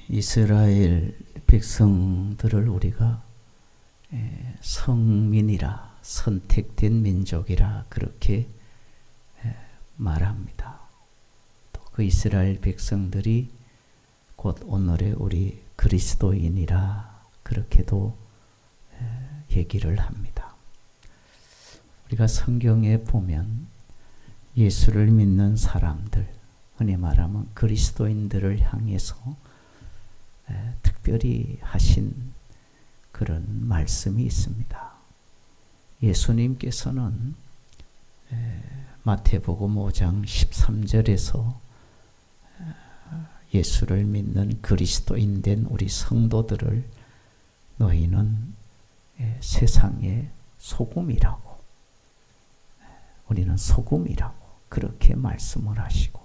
이스라엘 백성들을 우리가 성민이라, 선택된 민족이라 그렇게 말합니다. 또 그 이스라엘 백성들이 곧 오늘의 우리 그리스도인이라 그렇게도 얘기를 합니다. 우리가 성경에 보면 예수를 믿는 사람들, 흔히 말하면 그리스도인들을 향해서 특별히 하신 그런 말씀이 있습니다. 예수님께서는 마태복음 5장 13절에서 예수를 믿는 그리스도인 된 우리 성도들을 너희는 세상의 소금이라고, 우리는 소금이라고 그렇게 말씀을 하시고,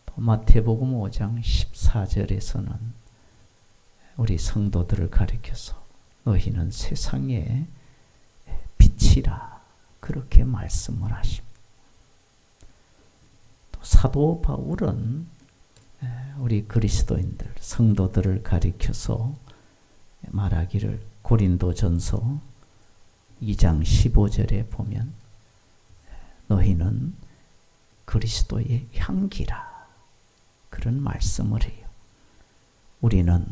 또 마태복음 5장 14절에서는 우리 성도들을 가리켜서 너희는 세상의 빛이라 그렇게 말씀을 하십니다. 또 사도 바울은 우리 그리스도인들, 성도들을 가리켜서 말하기를 고린도전서 2장 15절에 보면 너희는 그리스도의 향기라 그런 말씀을 해요. 우리는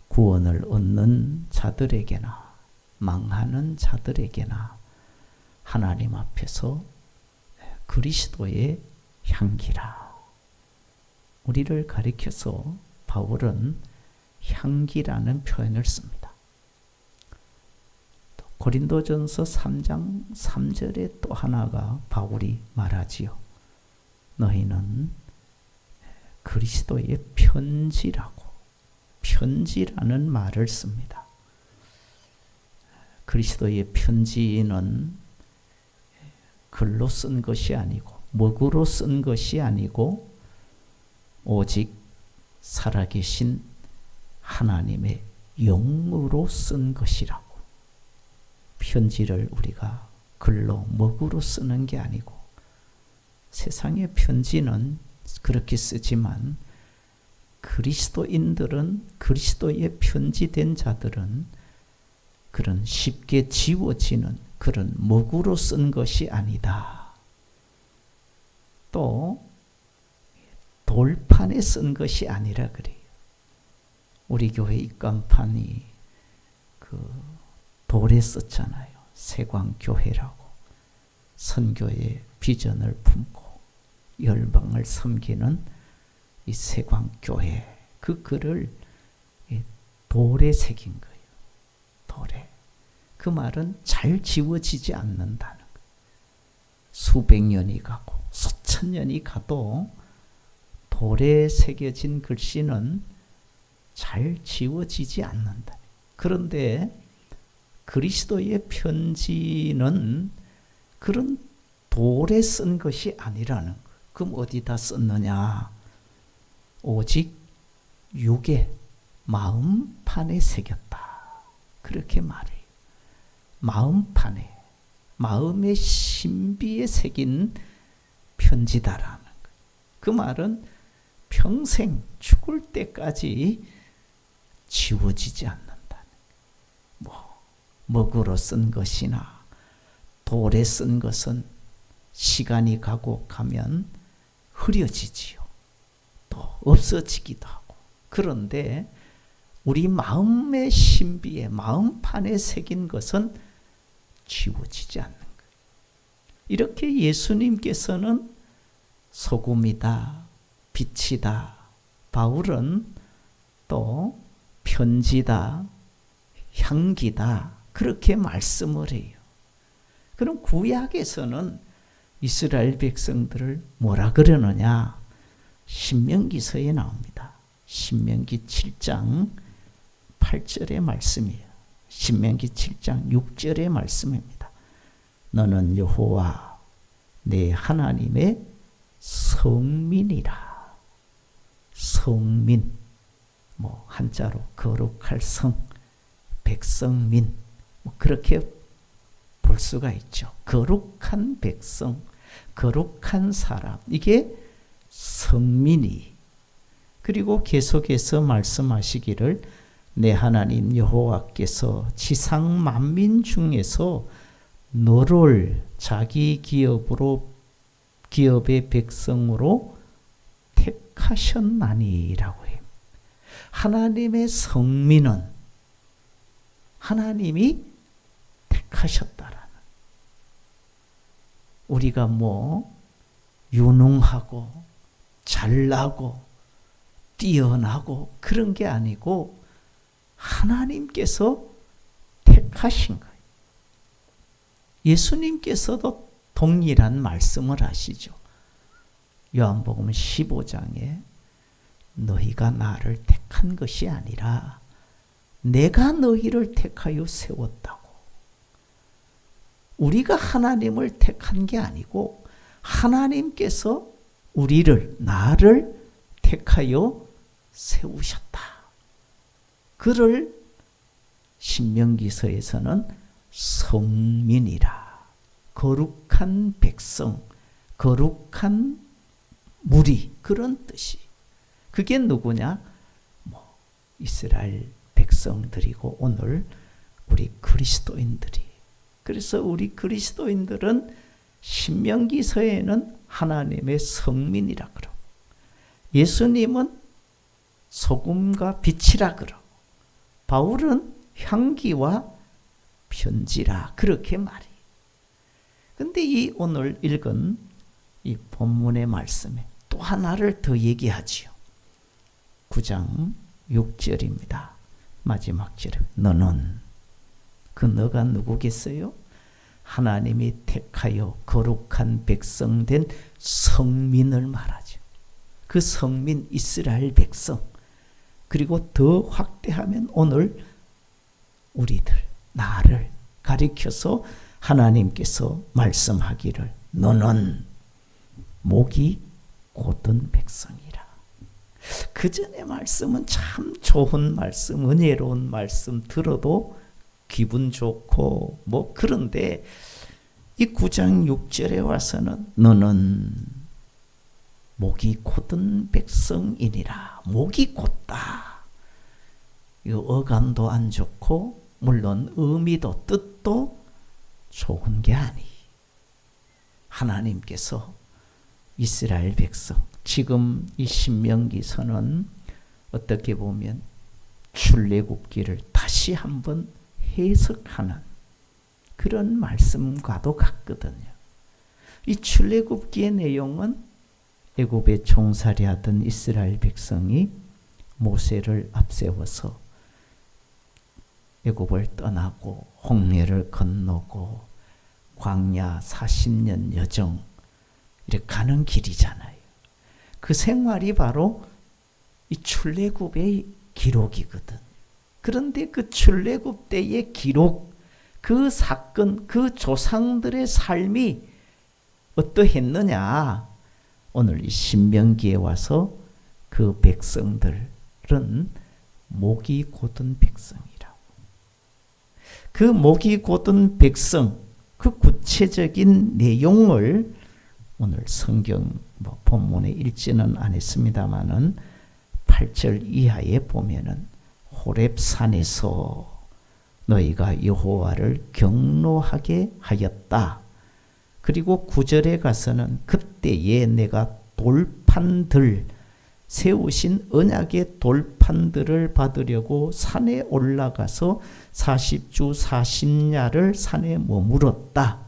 구원을 얻는 자들에게나 망하는 자들에게나 하나님 앞에서 그리스도의 향기라. 우리를 가리켜서 바울은 향기라는 표현을 씁니다. 또 고린도전서 3장 3절에 또 하나가 바울이 말하지요. 너희는 그리스도의 편지라고, 편지라는 말을 씁니다. 그리스도의 편지는 글로 쓴 것이 아니고, 먹으로 쓴 것이 아니고, 오직 살아계신 하나님의 영으로 쓴 것이라고. 편지를 우리가 글로 먹으로 쓰는 게 아니고, 세상의 편지는 그렇게 쓰지만 그리스도인들은, 그리스도의 편지된 자들은 그런 쉽게 지워지는 그런 먹으로 쓴 것이 아니다. 또 돌판에 쓴 것이 아니라 그래요. 우리 교회 입간판이 그 돌에 썼잖아요. 세광교회라고. 선교의 비전을 품고 열방을 섬기는 이 세광교회, 그 글을 돌에 새긴 거예요. 돌에. 그 말은 잘 지워지지 않는다는 거예요. 수백 년이 가고 수천 년이 가도 돌에 새겨진 글씨는 잘 지워지지 않는다. 그런데 그리스도의 편지는 그런 돌에 쓴 것이 아니라는 거예요. 그럼 어디다 썼느냐? 오직 육의 마음판에 새겼다. 그렇게 말해요. 마음판에, 마음의 신비에 새긴 편지다라는 거예요. 그 말은 평생 죽을 때까지 지워지지 않는다. 먹으로 쓴 것이나 돌에 쓴 것은 시간이 가고 가면 흐려지지요. 또 없어지기도 하고. 그런데 우리 마음의 신비에, 마음판에 새긴 것은 지워지지 않는 거예요. 이렇게 예수님께서는 소금이다, 빛이다. 바울은 또 편지다, 향기다. 그렇게 말씀을 해요. 그럼 구약에서는 이스라엘 백성들을 뭐라 그러느냐? 신명기서에 나옵니다. 신명기 7장 8절의 말씀이에요. 신명기 7장 6절의 말씀입니다. 너는 여호와 내 하나님의 성민이라. 성민, 한자로 거룩할 성, 백성민, 그렇게 볼 수가 있죠. 거룩한 백성, 거룩한 사람, 이게 성민이 그리고 계속해서 말씀하시기를 내 하나님 여호와께서 지상 만민 중에서 너를 자기 기업의 백성으로 택하셨나니라고 해요. 하나님의 성민은 하나님이 택하셨다라는. 우리가 유능하고 잘나고 뛰어나고 그런 게 아니고 하나님께서 택하신 거예요. 예수님께서도 동일한 말씀을 하시죠. 요한복음 15장에 너희가 나를 택한 것이 아니라 내가 너희를 택하여 세웠다고. 우리가 하나님을 택한 게 아니고 하나님께서 나를 택하여 세우셨다. 그를 신명기서에서는 성민이라, 거룩한 백성, 거룩한 무리, 그런 뜻이. 그게 누구냐? 이스라엘 백성들이고 오늘 우리 그리스도인들이. 그래서 우리 그리스도인들은 신명기서에는 하나님의 성민이라 그러고, 예수님은 소금과 빛이라 그러고, 바울은 향기와 편지라 그렇게 말해. 근데 이 오늘 읽은 이 본문의 말씀에 또 하나를 더 얘기하지요. 9장 6절입니다. 마지막 절에 너는, 그 너가 누구겠어요? 하나님이 택하여 거룩한 백성 된 성민을 말하죠. 그 성민 이스라엘 백성. 그리고 더 확대하면 오늘 우리들, 나를 가리켜서 하나님께서 말씀하기를 너는 목이 곧은 백성이라. 그 전의 말씀은 참 좋은 말씀, 은혜로운 말씀 들어도 기분 좋고 그런데 이 9장 6절에 와서는 너는 목이 곧은 백성이니라. 목이 곧다. 이 어감도 안 좋고 물론 의미도 뜻도 좋은 게 아니. 하나님께서 이스라엘 백성, 지금 이 신명기서는 어떻게 보면 출애굽기를 다시 한번 해석하는 그런 말씀과도 같거든요. 이 출애굽기의 내용은 애굽에 종살이하던 이스라엘 백성이 모세를 앞세워서 애굽을 떠나고 홍해를 건너고 광야 40년 여정 이렇게 가는 길이잖아요. 그 생활이 바로 이 출애굽의 기록이거든. 그런데 그 출애굽 때의 기록, 그 사건, 그 조상들의 삶이 어떠했느냐? 오늘 이 신명기에 와서 그 백성들은 목이 곧은 백성이라고. 그 목이 곧은 백성, 그 구체적인 내용을 오늘 성경 본문에 읽지는 않았습니다마는 8절 이하에 보면은 호렙산에서 너희가 여호와를 경노하게 하였다. 그리고 9절에 가서는 그때에 내가 돌판들, 세우신 언약의 돌판들을 받으려고 산에 올라가서 40주 40야를 산에 머물었다.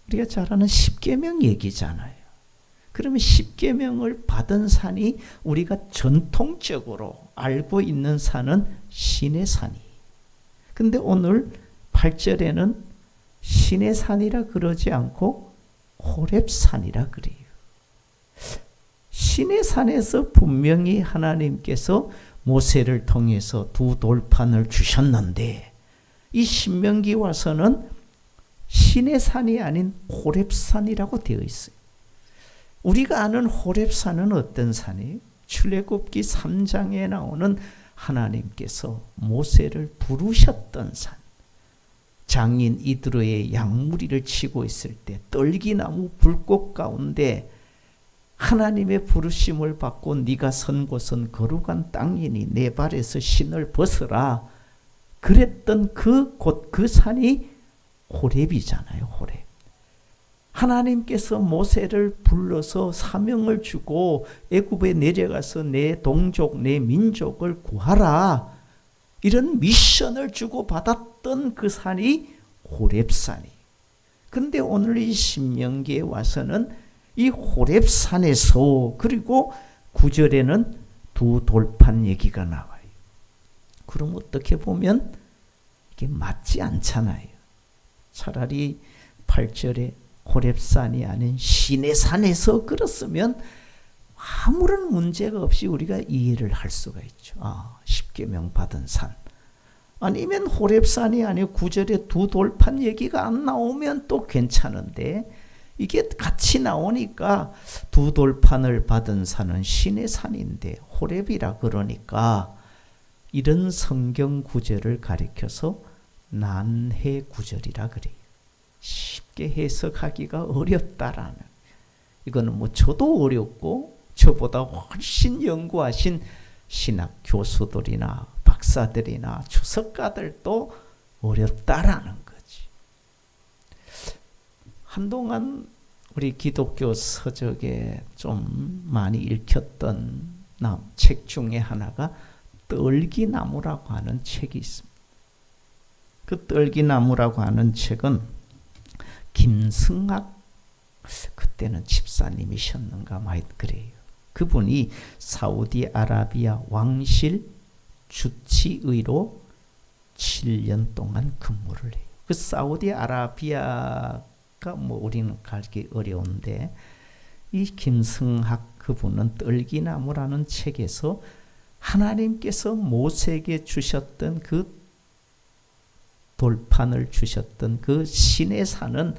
우리가 잘 아는 십계명 얘기잖아요. 그러면 십계명을 받은 산이 우리가 전통적으로 알고 있는 산은 시내산이. 근데 오늘 8절에는 시내산이라 그러지 않고 호렙산이라 그래요. 시내산에서 분명히 하나님께서 모세를 통해서 두 돌판을 주셨는데 이 신명기 와서는 시내산이 아닌 호렙산이라고 되어 있어요. 우리가 아는 호렙산은 어떤 산이에요? 출애굽기 3장에 나오는 하나님께서 모세를 부르셨던 산. 장인 이드로의 양무리를 치고 있을 때 떨기나무 불꽃 가운데 하나님의 부르심을 받고 네가 선 곳은 거룩한 땅이니 내 발에서 신을 벗어라. 그랬던 그 곳, 그 산이 호렙이잖아요. 호렙. 하나님께서 모세를 불러서 사명을 주고 애굽에 내려가서 내 동족, 내 민족을 구하라. 이런 미션을 주고 받았던 그 산이 호렙산이. 근데 오늘 이 신명기에 와서는 이 호렙산에서 그리고 9절에는 두 돌판 얘기가 나와요. 그럼 어떻게 보면 이게 맞지 않잖아요. 차라리 8절에 호렙산이 아닌 시내산에서 그렇으면 아무런 문제가 없이 우리가 이해를 할 수가 있죠. 십계명 받은 산. 아니면 호렙산이 아니고 9절에 두 돌판 얘기가 안 나오면 또 괜찮은데 이게 같이 나오니까 두 돌판을 받은 산은 신의 산인데 호렙이라 그러니까 이런 성경 구절을 가리켜서 난해 구절이라 그래요. 쉽게 해석하기가 어렵다라는. 이거는 뭐 저도 어렵고 저보다 훨씬 연구하신 신학 교수들이나 박사들이나 주석가들도 어렵다라는 거지. 한동안 우리 기독교 서적에 좀 많이 읽혔던 책 중에 하나가 떨기나무라고 하는 책이 있습니다. 그 떨기나무라고 하는 책은 김승학, 그때는 집사님이셨는가 많이 그래요. 그분이 사우디아라비아 왕실 주치의로 7년 동안 근무를 해요. 그 사우디아라비아가 뭐 우리는 가기 어려운데 이 김승학 그분은 떨기나무라는 책에서 하나님께서 모세에게 주셨던 그 돌판을 주셨던 그 신의 산은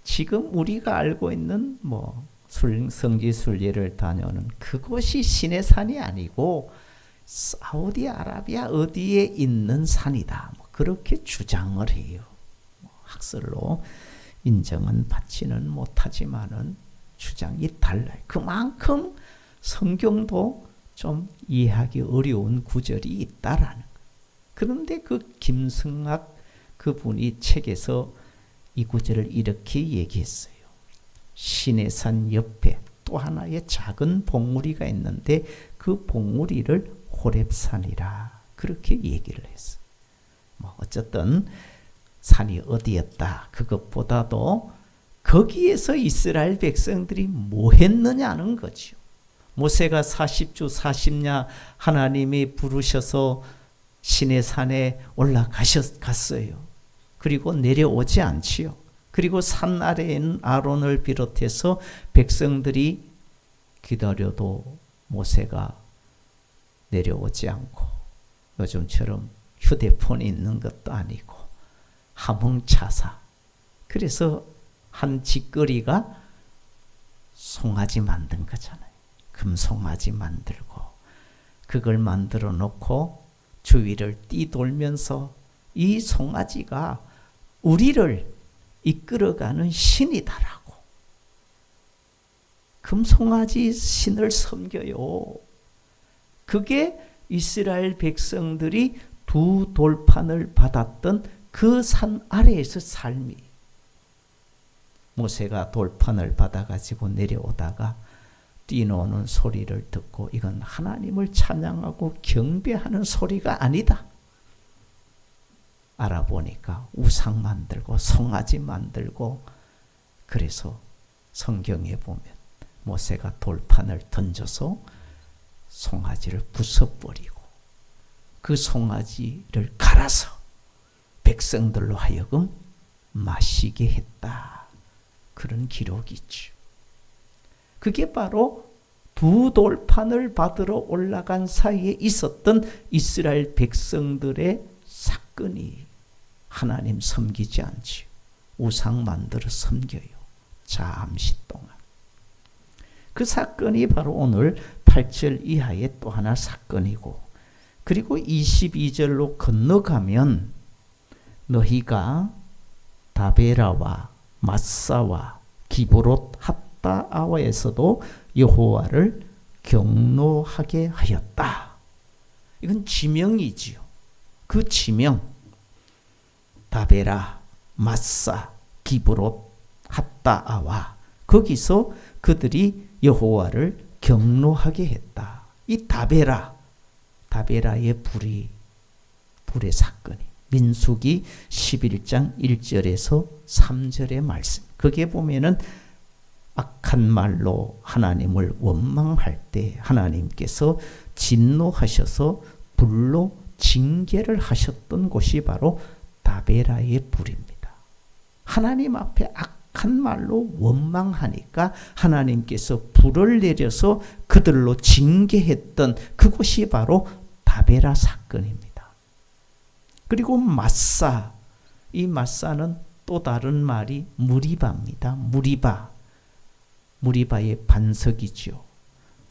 지금 우리가 알고 있는 뭐 성지순례를 다녀오는 그곳이 신의 산이 아니고 사우디아라비아 어디에 있는 산이다. 뭐 그렇게 주장을 해요. 학설로 인정은 받지는 못하지만은 주장이 달라요. 그만큼 성경도 좀 이해하기 어려운 구절이 있다라는 거예요. 그런데 그 김승학 그분이 책에서 이 구절을 이렇게 얘기했어요. 신의 산 옆에 또 하나의 작은 봉우리가 있는데 그 봉우리를 호렙산이라 그렇게 얘기를 했어요. 뭐 어쨌든 산이 어디였다 그것보다도 거기에서 이스라엘 백성들이 뭐 했느냐는 거죠. 모세가 40주 40야 하나님이 부르셔서 신의 산에 올라갔어요. 그리고 내려오지 않지요. 그리고 산 아래에 있는 아론을 비롯해서 백성들이 기다려도 모세가 내려오지 않고 요즘처럼 휴대폰이 있는 것도 아니고 하몽차사. 그래서 한 짓거리가 송아지 만든 거잖아요. 금송아지 만들고 그걸 만들어 놓고 주위를 띠돌면서 이 송아지가 우리를 이끌어가는 신이다라고. 금송아지 신을 섬겨요. 그게 이스라엘 백성들이 두 돌판을 받았던 그 산 아래에서 삶이. 모세가 돌판을 받아가지고 내려오다가 뛰노는 소리를 듣고 이건 하나님을 찬양하고 경배하는 소리가 아니다. 알아보니까 우상 만들고 송아지 만들고 그래서 성경에 보면 모세가 돌판을 던져서 송아지를 부숴버리고 그 송아지를 갈아서 백성들로 하여금 마시게 했다. 그런 기록이 있죠. 그게 바로 두 돌판을 받으러 올라간 사이에 있었던 이스라엘 백성들의 사건이 하나님 섬기지 않지요. 우상 만들어 섬겨요. 잠시 동안. 그 사건이 바로 오늘 8절 이하의 또 하나 사건이고 그리고 22절로 건너가면 너희가 다베라와 마사와 기브롯 핫다아와에서도 여호와를 경노하게 하였다. 이건 지명이지요. 그 지명, 다베라, 마사, 기브롯, 핫다아와, 거기서 그들이 여호와를 경노하게 했다. 이 다베라의 불의 사건이 민수기 11장 1절에서 3절의 말씀. 거기에 보면은 악한 말로 하나님을 원망할 때 하나님께서 진노하셔서 불로 징계를 하셨던 곳이 바로 다베라의 불입니다. 하나님 앞에 악한 말로 원망하니까 하나님께서 불을 내려서 그들로 징계했던 그곳이 바로 다베라 사건입니다. 그리고 마사, 이 마사는 또 다른 말이 무리바입니다. 무리바의 반석이죠.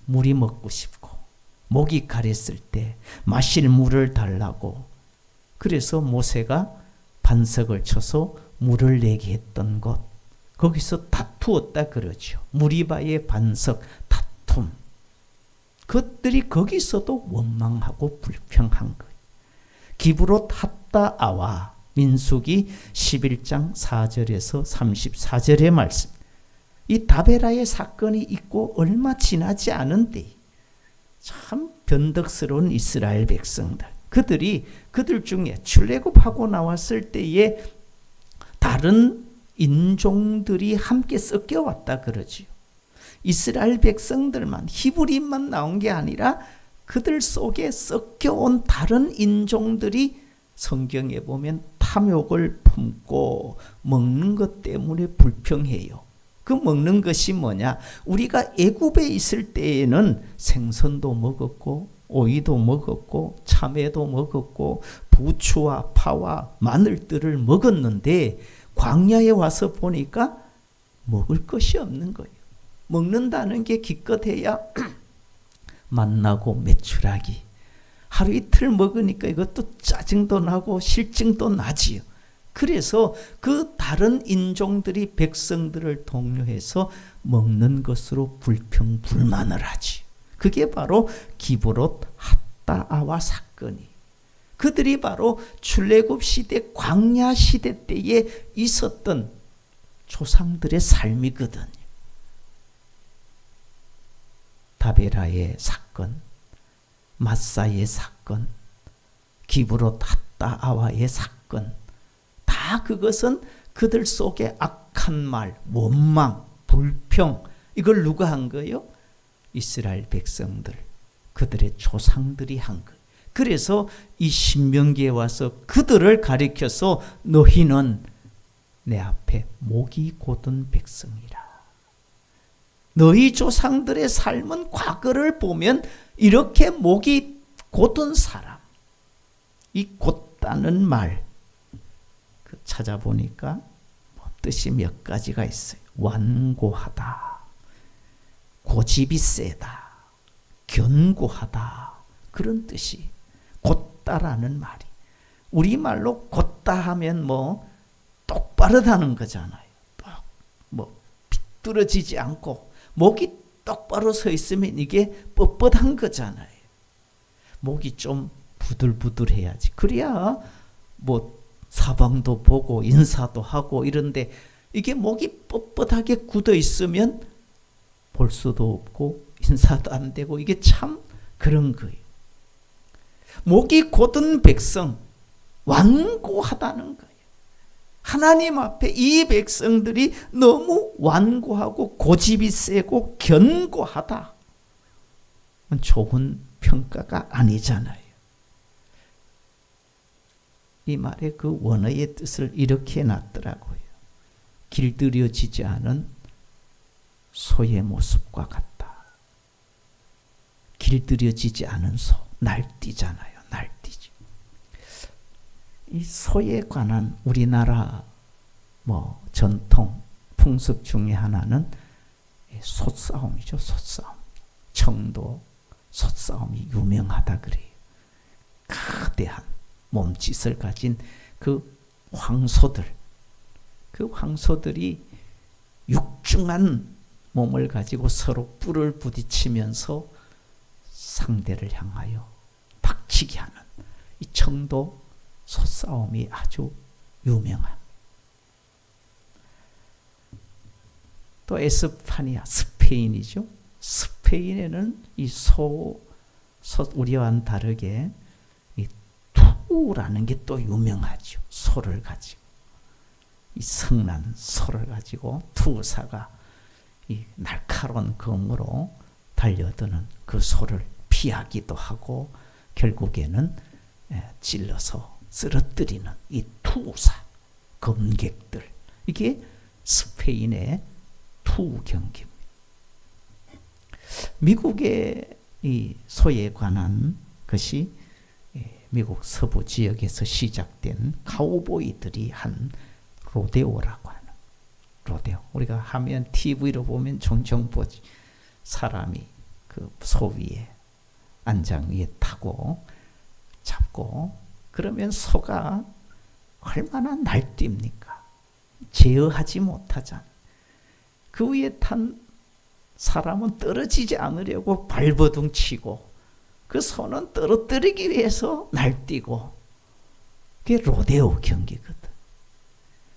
물이 먹고 싶고 목이 가랬을 때 마실 물을 달라고, 그래서 모세가 반석을 쳐서 물을 내게 했던 곳, 거기서 다투었다 그러죠. 무리바의 반석, 다툼. 그것들이 거기서도 원망하고 불평한 거예요. 기브롯 핫다아와 민수기 11장 4절에서 34절의 말씀. 이 다베라의 사건이 있고 얼마 지나지 않은데 참 변덕스러운 이스라엘 백성들, 그들 중에 출애굽하고 나왔을 때에 다른 인종들이 함께 섞여왔다 그러지요. 이스라엘 백성들만, 히브리인만 나온 게 아니라 그들 속에 섞여온 다른 인종들이 성경에 보면 탐욕을 품고 먹는 것 때문에 불평해요. 그 먹는 것이 뭐냐? 우리가 애굽에 있을 때에는 생선도 먹었고 오이도 먹었고 참외도 먹었고 부추와 파와 마늘들을 먹었는데 광야에 와서 보니까 먹을 것이 없는 거예요. 먹는다는 게 기껏해야 만나고 메추라기. 하루 이틀 먹으니까 이것도 짜증도 나고 실증도 나지요. 그래서 그 다른 인종들이 백성들을 독려해서 먹는 것으로 불평불만을 하지. 그게 바로 기브롯 핫다아와 사건이. 그들이 바로 출애굽 시대, 광야 시대 때에 있었던 조상들의 삶이거든요. 다베라의 사건, 마사의 사건, 기브롯 핫다아와의 사건, 다 그것은 그들 속에 악한 말, 원망, 불평, 이걸 누가 한 거예요? 이스라엘 백성들, 그들의 조상들이 한 거예요. 그래서 이 신명기에 와서 그들을 가리켜서 너희는 내 앞에 목이 곧은 백성이라. 너희 조상들의 삶은 과거를 보면 이렇게 목이 곧은 사람, 이 곧다는 말 찾아보니까 뜻이 몇 가지가 있어요. 완고하다, 고집이 세다, 견고하다, 그런 뜻이. 곧다라는 말이 우리말로 곧다 하면 뭐 똑바르다는 거잖아요. 뭐 비뚤어지지 않고 목이 똑바로 서 있으면 이게 뻣뻣한 거잖아요. 목이 좀 부들부들해야지. 그래야 뭐 사방도 보고 인사도 하고 이런데 이게 목이 뻣뻣하게 굳어 있으면 볼 수도 없고 인사도 안 되고 이게 참 그런 거예요. 목이 곧은 백성, 완고하다는 거예요. 하나님 앞에 이 백성들이 너무 완고하고 고집이 세고 견고하다. 좋은 평가가 아니잖아요. 이 말의 그 원어의 뜻을 이렇게 놨더라고요. 길들여지지 않은 소의 모습과 같다. 길들여지지 않은 소, 날뛰잖아요. 날뛰지. 이 소에 관한 우리나라 뭐 전통 풍습 중에 하나는 솥싸움이죠. 솥싸움. 청도 솥싸움이 유명하다 그래요. 거대한 몸짓을 가진 그 황소들, 그 황소들이 육중한 몸을 가지고 서로 뿔을 부딪히면서 상대를 향하여 박치기 하는 이 청도 소싸움이 아주 유명한. 또 에스파니아, 스페인이죠. 스페인에는 이 우리와는 다르게 이 투라는 게 또 유명하죠. 소를 가지고 이 성난 소를 가지고 투사가 이 날카로운 검으로 달려드는 그 소를 피하기도 하고 결국에는 찔러서 쓰러뜨리는 이 투사 검객들, 이게 스페인의 투 경기입니다. 미국의 이 소에 관한 것이 미국 서부 지역에서 시작된 카우보이들이 한 로데오라고 하는, 로데오. 우리가 하면 TV로 보면 종종 보지. 사람이 그 소 위에 안장 위에 타고 잡고, 그러면 소가 얼마나 날뜁니까? 제어하지 못하잖아요. 그 위에 탄 사람은 떨어지지 않으려고 발버둥 치고, 그 소는 떨어뜨리기 위해서 날뛰고, 그게 로데오 경기거든.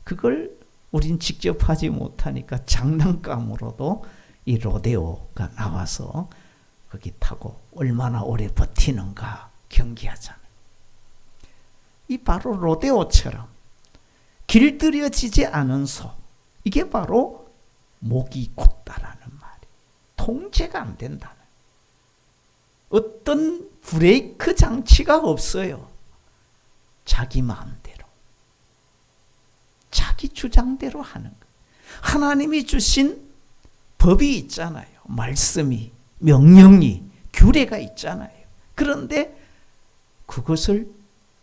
그걸 우린 직접 하지 못하니까 장난감으로도 이 로데오가 나와서 거기 타고 얼마나 오래 버티는가 경기하잖아요. 이 바로 로데오처럼 길들여지지 않은 소, 이게 바로 목이 곧다라는 말이, 통제가 안 된다는, 어떤 브레이크 장치가 없어요. 자기 마음대로, 자기 주장대로 하는 거예요. 하나님이 주신 법이 있잖아요. 말씀이, 명령이, 규례가 있잖아요. 그런데 그것을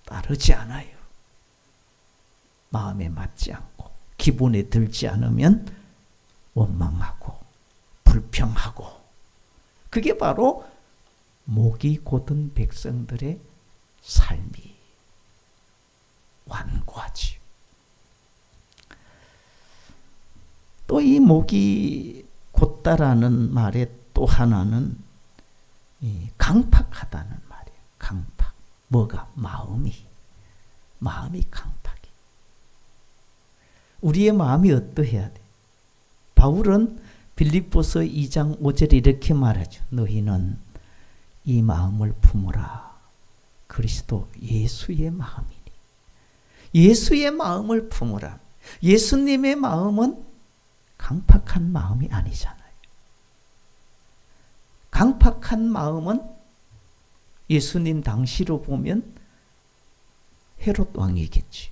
따르지 않아요. 마음에 맞지 않고 기분에 들지 않으면 원망하고 불평하고, 그게 바로 목이 곧은 백성들의 삶이 완고하지요. 또 이 목이 곧다라는 말의 또 하나는 이 강팍하다는 말이에요. 강팍. 뭐가? 마음이 강팍이. 우리의 마음이 어떠해야 돼? 바울은 빌립보서 2장 5절에 이렇게 말하죠. 너희는 이 마음을 품으라. 그리스도 예수의 마음이니. 예수의 마음을 품으라. 예수님의 마음은 강팍한 마음이 아니잖아요. 강팍한 마음은 예수님 당시로 보면 헤롯 왕이겠지.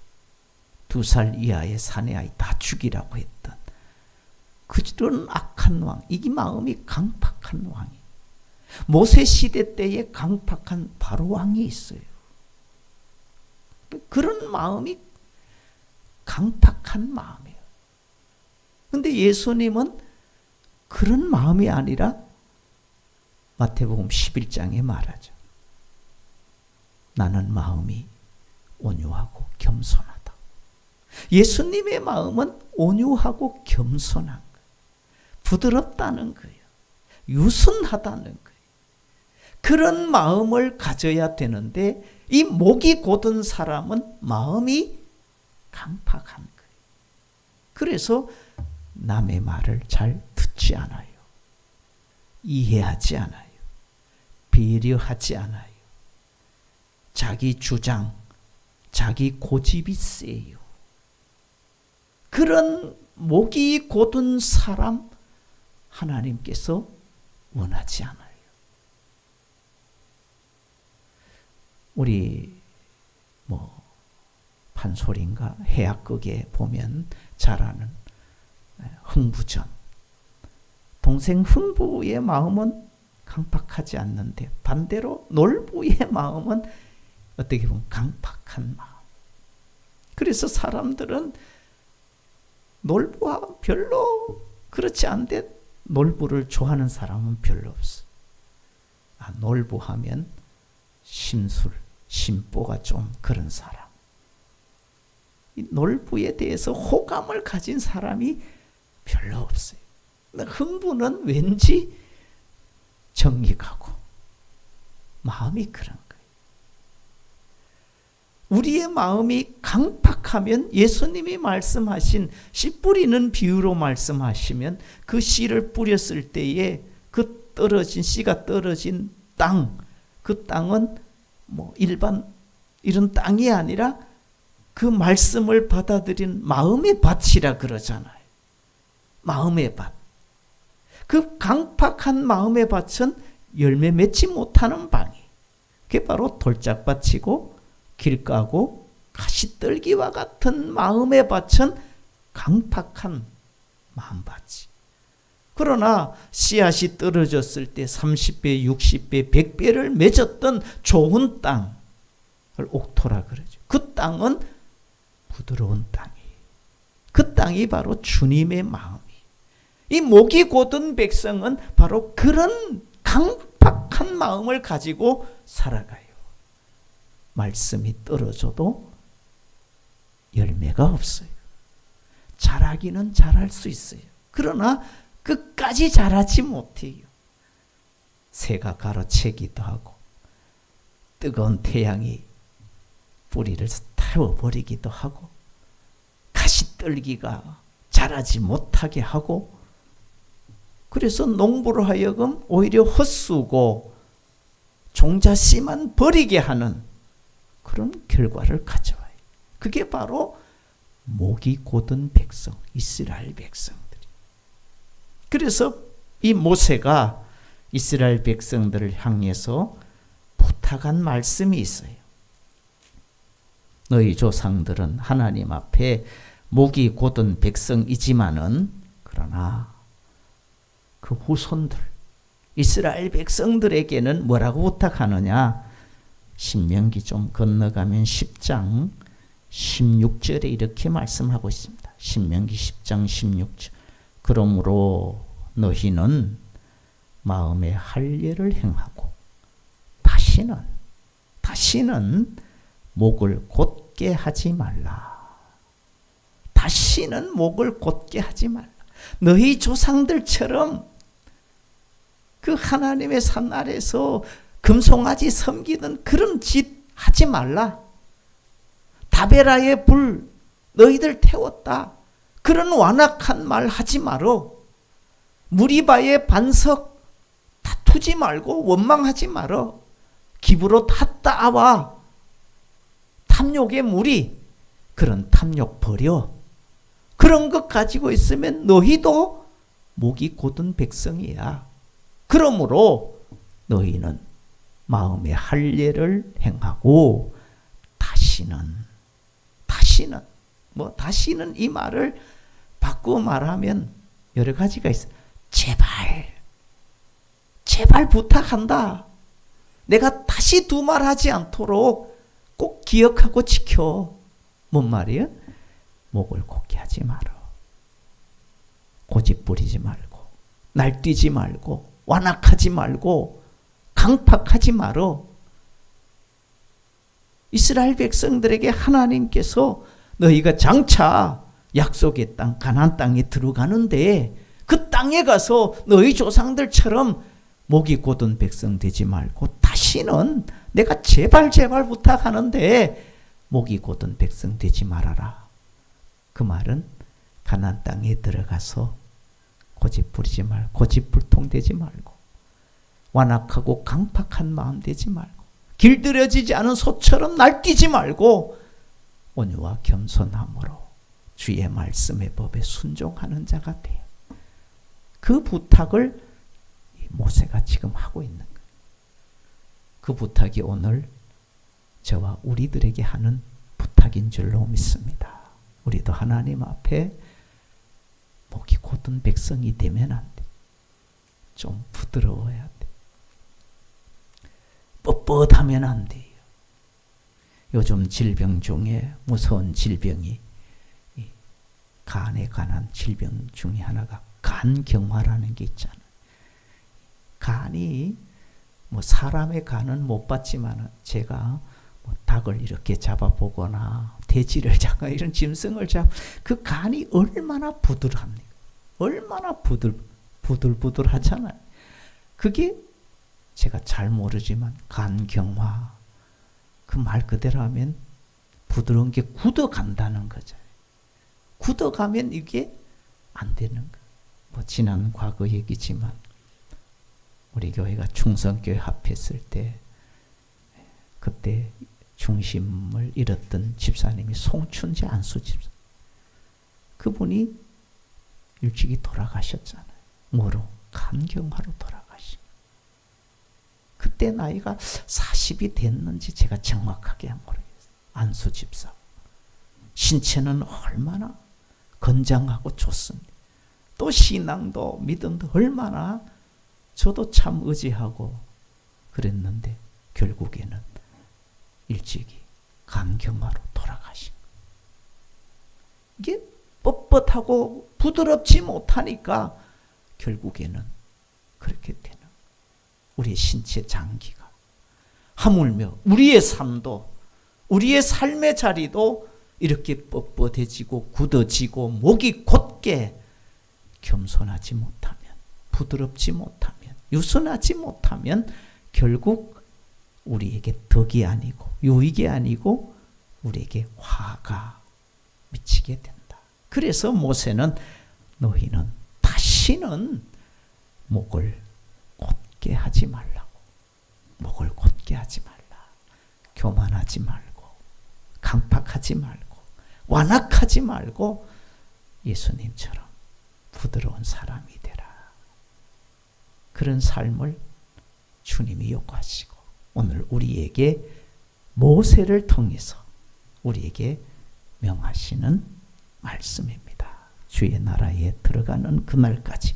2살 이하의 사내 아이 다 죽이라고 했던 그런 악한 왕, 이 마음이 강팍한 왕이. 모세 시대 때에 강팍한 바로 왕이 있어요. 그런 마음이 강팍한 마음이에요. 그런데 예수님은 그런 마음이 아니라 마태복음 11장에 말하죠. 나는 마음이 온유하고 겸손하다. 예수님의 마음은 온유하고 겸손한 거예요. 부드럽다는 거예요. 유순하다는 거예요. 그런 마음을 가져야 되는데 이 목이 곧은 사람은 마음이 강팍한 거예요. 그래서 남의 말을 잘 듣지 않아요. 이해하지 않아요. 배려하지 않아요. 자기 주장, 자기 고집이 세요. 그런 목이 곧은 사람 하나님께서 원하지 않아요. 우리 판소리인가 해악극에 보면 잘 아는 흥부전. 동생 흥부의 마음은 강팍하지 않는데 반대로 놀부의 마음은 어떻게 보면 강팍한 마음. 그래서 사람들은 놀부와 별로 그렇지 않은데 놀부를 좋아하는 사람은 별로 없어. 놀부하면 심술, 심보가 좀 그런 사람. 이 놀부에 대해서 호감을 가진 사람이 별로 없어요. 흥부는 왠지 정이 가고 마음이 그런 거예요. 우리의 마음이 강팍하면 예수님이 말씀하신 씨 뿌리는 비유로 말씀하시면 그 씨를 뿌렸을 때에 그 떨어진 씨가 떨어진 땅, 그 땅은 뭐 일반 이런 땅이 아니라 그 말씀을 받아들인 마음의 밭이라 그러잖아요. 마음의 밭. 그 강팍한 마음의 밭은 열매 맺지 못하는 방이. 그게 바로 돌짝밭이고 길가고 가시떨기와 같은 마음의 밭은 강팍한 마음밭이. 그러나 씨앗이 떨어졌을 때 30배, 60배, 100배를 맺었던 좋은 땅을 옥토라 그러죠. 그 땅은 부드러운 땅이에요. 그 땅이 바로 주님의 마음이에요. 이 목이 곧은 백성은 바로 그런 강팍한 마음을 가지고 살아가요. 말씀이 떨어져도 열매가 없어요. 자라기는 자랄 수 있어요. 그러나 끝까지 자라지 못해요. 새가 가로채기도 하고 뜨거운 태양이 뿌리를 태워버리기도 하고 가시떨기가 자라지 못하게 하고, 그래서 농부로 하여금 오히려 헛수고 종자 씨만 버리게 하는 그런 결과를 가져와요. 그게 바로 목이 곧은 백성, 이스라엘 백성들이. 그래서 이 모세가 이스라엘 백성들을 향해서 부탁한 말씀이 있어요. 너희 조상들은 하나님 앞에 목이 곧은 백성이지만은 그러나 그 후손들 이스라엘 백성들에게는 뭐라고 부탁하느냐? 신명기 좀 건너가면 10장 16절에 이렇게 말씀하고 있습니다. 신명기 10장 16절. 그러므로 너희는 마음에 할례를 행하고 다시는 목을 곧게 하지 말라. 다시는 목을 곧게 하지 말라. 너희 조상들처럼 그 하나님의 산 아래서 금송아지 섬기는 그런 짓 하지 말라. 다베라의 불 너희들 태웠다. 그런 완악한 말 하지 말어. 무리바의 반석 다투지 말고 원망하지 말어. 기브로 다 따와. 탐욕의 무리, 그런 탐욕 버려. 그런 것 가지고 있으면 너희도 목이 곧은 백성이야. 그러므로 너희는 마음의 할례를 행하고 다시는 이 말을 바꾸어 말하면 여러 가지가 있어. 제발 부탁한다. 내가 다시 두말하지 않도록 꼭 기억하고 지켜. 뭔 말이야? 목을 곧게 하지 마라. 고집 부리지 말고 날뛰지 말고 완악하지 말고 강팍하지 말어. 이스라엘 백성들에게 하나님께서 너희가 장차 약속의 땅 가나안 땅에 들어가는데 그 땅에 가서 너희 조상들처럼 목이 곧은 백성 되지 말고 다시는 내가 제발 부탁하는데 목이 곧은 백성 되지 말아라. 그 말은 가나안 땅에 들어가서 고집 부리지 말고 고집불통되지 말고 완악하고 강팍한 마음 되지 말고 길들여지지 않은 소처럼 날뛰지 말고 온유와 겸손함으로 주의 말씀의 법에 순종하는 자가 돼요. 그 부탁을 모세가 지금 하고 있는 거예요. 그 부탁이 오늘 저와 우리들에게 하는 부탁인 줄로 믿습니다. 우리도 하나님 앞에 목이 곧은 백성이 되면 안 돼. 좀 부드러워야 돼. 뻣뻣하면 안 돼요. 요즘 질병 중에 무서운 질병이 간에 관한 질병 중에 하나가 간경화라는 게 있잖아요. 간이 사람의 간은 못 봤지만 제가 닭을 이렇게 잡아보거나 돼지를 잡아 이런 짐승을 잡 그 간이 얼마나 부드럽습니까? 얼마나 부들부들하잖아요. 그게 제가 잘 모르지만 간경화, 그 말 그대로 하면 부드러운 게 굳어간다는 거죠. 굳어가면 이게 안 되는 거. 뭐 지난 과거 얘기지만 우리 교회가 충성교회 합했을 때 그때 중심을 잃었던 집사님이 송춘재 안수 집사. 그분이 일찍이 돌아가셨잖아요. 뭐로? 간경화로 돌아가신. 그때 나이가 40이 됐는지 제가 정확하게 모르겠어요. 안수 집사. 신체는 얼마나 건장하고 좋습니다. 또 신앙도 믿음도 얼마나 저도 참 의지하고 그랬는데 결국에는 일찍이 간경화로 돌아가신. 이게 뻣뻣하고 부드럽지 못하니까 결국에는 그렇게 되는 우리의 신체 장기가, 하물며 우리의 삶도, 우리의 삶의 자리도 이렇게 뻣뻣해지고 굳어지고 목이 곧게 겸손하지 못하면, 부드럽지 못하면, 유순하지 못하면 결국 우리에게 덕이 아니고 유익이 아니고 우리에게 화가 미치게 된다. 그래서 모세는 너희는 다시는 목을 곧게 하지 말라고. 목을 곧게 하지 말라. 교만하지 말고 강팍하지 말고 완악하지 말고 예수님처럼 부드러운 사람이 되라. 그런 삶을 주님이 요구하시고 오늘 우리에게 모세를 통해서 우리에게 명하시는 말씀입니다. 주의 나라에 들어가는 그날까지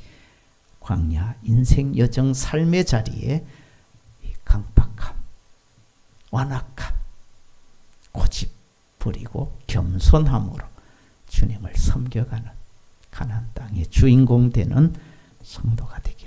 광야 인생 여정 삶의 자리에 이 강팍함, 완악함, 고집 부리고 겸손함으로 주님을 섬겨가는 가나안 땅의 주인공 되는 성도가 되겠습니다.